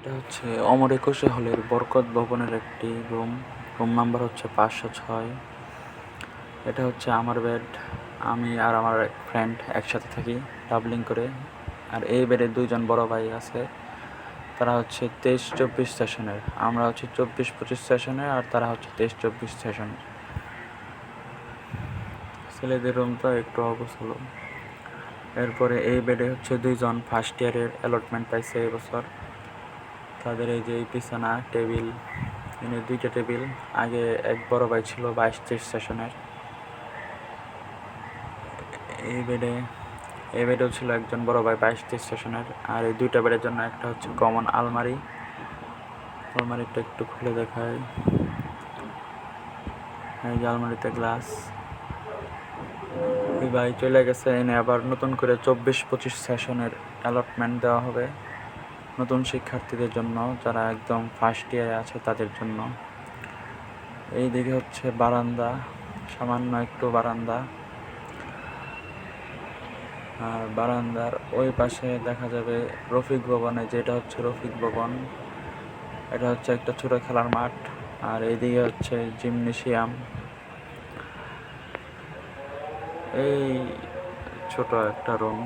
এটা হচ্ছে অমর একুশে হলের বরকত ভবনের একটি রুম। রুম নাম্বার হচ্ছে 506। এটা হচ্ছে আমার বেড। আমি আর আমার ফ্রেন্ড একসাথে থাকি ডাবলিং করে। আর এই বেডে দুইজন বড় ভাই আছে, তারা হচ্ছে 23-24 সেশনের। আমরা হচ্ছে 24-25 সেশনের, আর তারা হচ্ছে 23-24 সেশনের। ছেলেদের রুমটা একটু অগোছালো। এরপরে এই বেডে হচ্ছে দুইজন ফার্স্ট ইয়ারের অ্যালটমেন্ট পাইছে এবছর। তাদের এই যে বিছানা, টেবিল, এখানে দুইটা টেবিল। আগে এক বড় ভাই ছিল 22-23 সেশনের। এই বেডেও ছিল একজন বড় ভাই 22-23 সেশনের। আর এই দুইটা বেডের জন্য একটা হচ্ছে কমন আলমারি। আলমারিটা একটু খুলে দেখায়। এই যে আলমারিতে গ্লাস। ওই ভাই চলে গেছে, এনে আবার নতুন করে 24-25 সেশনের অ্যালটমেন্ট দেওয়া হবে নতুন শিক্ষার্থীদের জন্য, যারা একদম ফার্স্ট ইয়ারে আছে তাদের জন্য। এই দিকে হচ্ছে বারান্দা, সামান্য একটু বারান্দা। আর বারান্দার ওই পাশে দেখা যাবে রফিক ভবনে, যেটা হচ্ছে রফিক ভবন। এটা হচ্ছে একটা ছোট খেলার মাঠ। আর এইদিকে হচ্ছে জিমনেশিয়াম। এই ছোট একটা রুম।